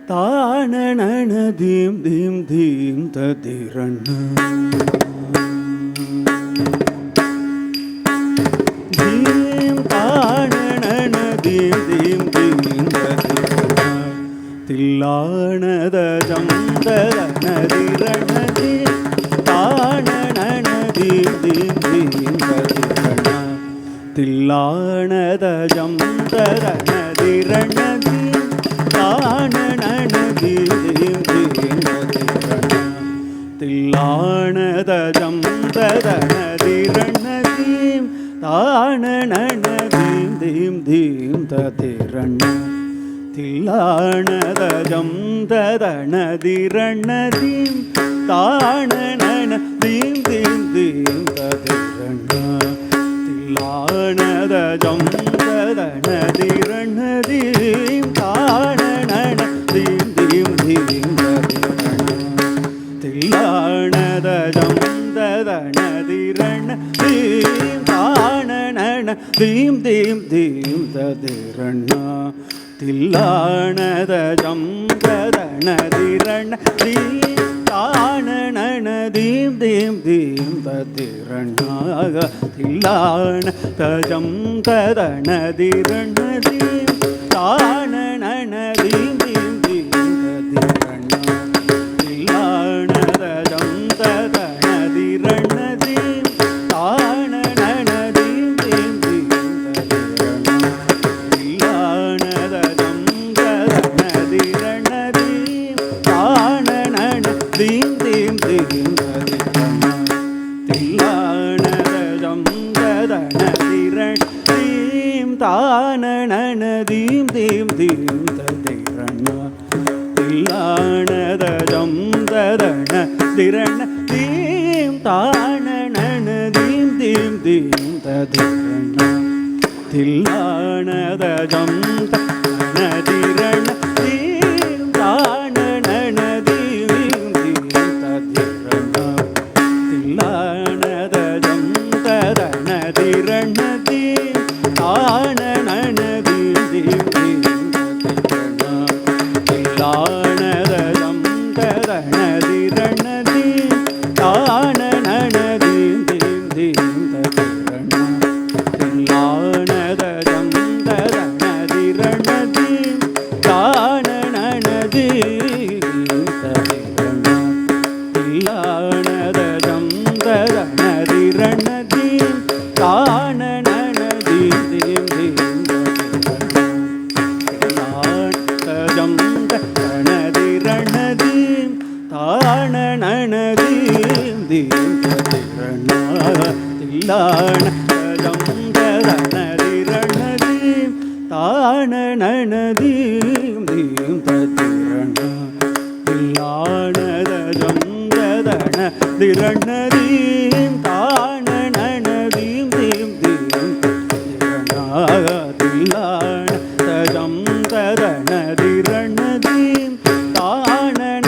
தானன தீம் தீம் தீம் ததிரண தீம் தானன தீம் தீம் தீம் ததிரண தில்லானத ஜந்தரனதிரண தீம் தானன தீம் தீம் தீம் ததிரண தில்லானத ஜந்தரனதிரண தீம் தானன தீம் தீம் தீம் ததிரண தில்லானத ஜந்தரனதிரண தீம் தானன தீம் தீம் தீம் ததிரண தில்லானத ஜந்தரனதிரண தீம் தானன தீம் தீம் தீம் ததிரண தில்லானத ஜந்தரனதிரண தீம் தானன தீம் தீம் தீம் ததிரண தில்லானத ஜந்தரனதிரண தீம் தானன தீம் தீம் தீம் ததிரண தில்லானத ஜந்தரனதிரண தீம் தானன தீம் தீம் தீம் ததிரண தில்லானத ஜந்தரனதிரண தீம் தானன தீம் தீம் தீம் ததிரண தில்லானத ஜந்தரனதிரண தீம் தானன தீம் தீம் தீம் ததிரண தில்லானத ஜந்தரனதிரண தீம் தானன தீம் தீம் தீம் ததிரண தில்லானத ஜந்தரனதிரண தீம் தானன தீம் தீம் தீம் ததிரண தில்லானத ஜந்தரனதிரண தீம் தானன தீம் தீம் தீம் ததிரண தில்லானத ஜந்தரனதிரண தீம் தானன தீம் தீம் ததிரண தில்லானத ஜந்தரனதிரண தீம் தானன தீம் தீம் தீம் ததிரண தில்லானத ஜந்தரனதிரண தீம் தானன தீம் தீம் தீம் ததிரண தில்லானத ஜந்தரனதிரண தீம் தானன தீம் ததிரண தில்லானத ஜந்தரனதிரண தீம் தானன தீம் தீம் தீம் தானன தீம் தீம் ததிரண தில்லானத ஜந்தரனதிரண தீம் தானன தீம் தீம் தீம் ததிரண தில்லானத ஜந்தரனதிரண தீம் தானன தீம் தீம் தீம் ததிரண தில்லானத ஜந்தரனதிரண தீம் தானன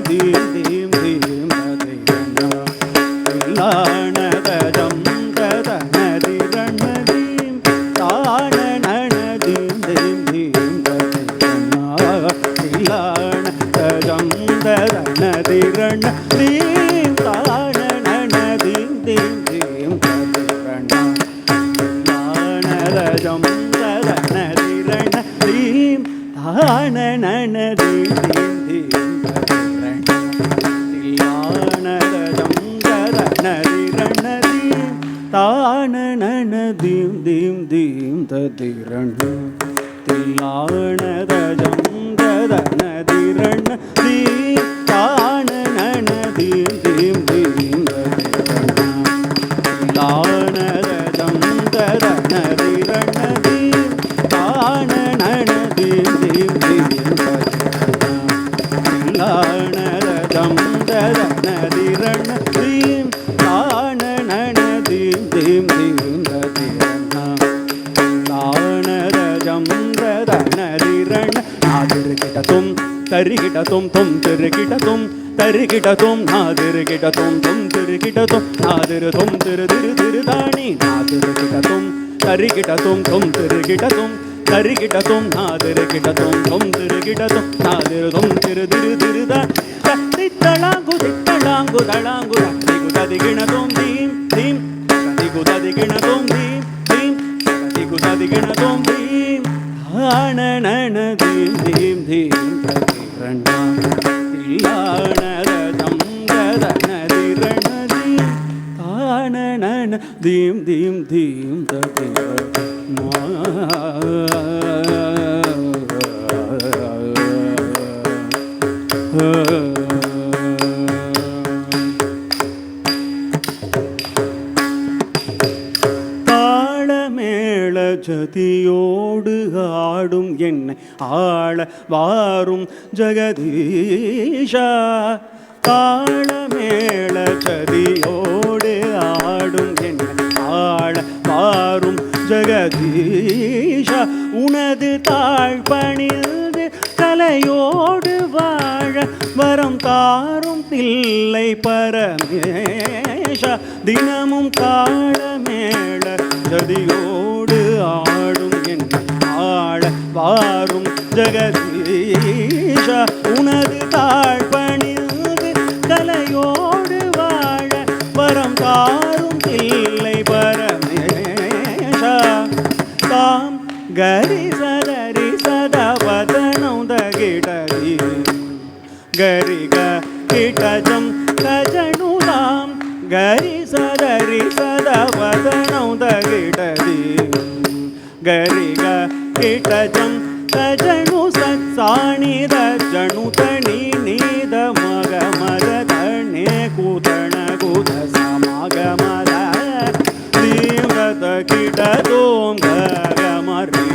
தீம் தீம் தீம் ததிரண தில்லானத ஜந்தரனதிரண தீம் தானன தீம் தீம் தீம் ததிரண தில்லானத ஜந்தரனதிரண தீம் தானன தீம் தீம் தீம் ததிரண தில்லானத ஜந்தரனதிரண தீம் தானன தீம் தீம் தீம் ததிரண தில்லானத ஜந்தரனதிரண தீம் தானன தீம் தீம் தீம் ததிரண தில்லானத ஜந்தரனதிரண தீம் தானன தீம் தீம் தீம் ததிரண தில்லானத ஜந்தரனதிரண தீம் தானன தீம் தீம் தீம் ததிரண தில்லானத ஜந்தரனதிரண நாதிருகிடதும் தரிகிடதும் தும் திருகிடதும் தரிகிடதும் நாதிருகிடதும் தும் திருகிடதும் நாதிருதும் திரு திரு திருதாணி நாதிருகிடதும் தரிகிடதும் தும் திருகிடதும் தருகிட்டதும் நாதிருகிட்டதும் தொம் திருகிட்டதும் நாதிருதும் திரு திரு திருத தித்தளாங்கு தித்தளாங்கு தளாங்கு திகுததிகிணதும் தீம் தீம் திகுததிகிணதும் தீம் தீம் திகுததிகிணதும் தீம் ஆனனன தீம் தீம் தீம் ததிரணா தில்லானதம் ததனதிரணதி ஆனனன தீம் தீம் தீம் ததிரணா தாளமேள ஜதியோடு ஆடும் என்னை ஆள வாரும் ஜெகதீஷா தாளமேள ஜதியோடு ஆடும் என்னை ஆள வாரும் ஜெகதீஷா உனது தாழ்பணிந்து கலையோடு வாழ வரம் தாரும் தில்லை பரமேஷா தினமும் தாளமேள ஜதியோடு ஆடும் என் ஆள வாரும் ஜெகதீஷா உனது தாழ்பணிந்து கலையோடு வாழ வரம் தாரும் தில்லை பரமேஷா தாம் கரி சதரி சதவதனம் தகிடதி கரிக கிட்டஜம் கஜனுதாம் கரி சதரி சதவதனம் தகிடதி கரிக கிட்டஜம் கஜனு சத்சாணித ஜணுதணி நீத மக மத தணே கூதண கூத சமக மத தீவிரத கிட்டதோம் கமரி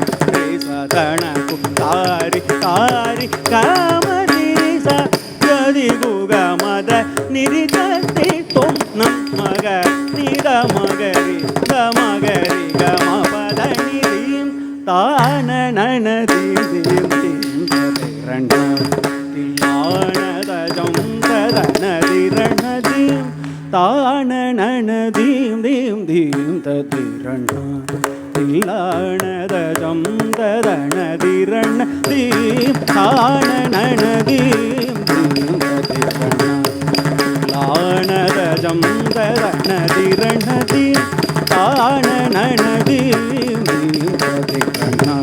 சதண குத்தாரி காரி காமரி சதி குக மத நிரிதத்தி தொம் நம் மக நித மகரி கமகரி கமபத நிதீம் தானனன தீம் தீம் தீம் ததிரணா தில்லானதஜம் ததனதிரணதீம் தானனன தீம் தீம் தீம் ததிரணா தில்லானதஜம் ததனதிரணதீம் தானனன தீம் தீம் ததிரணா தில்லானதஜம் ததனதிரணதீம் தானனன தீம் தீம் ததிரணா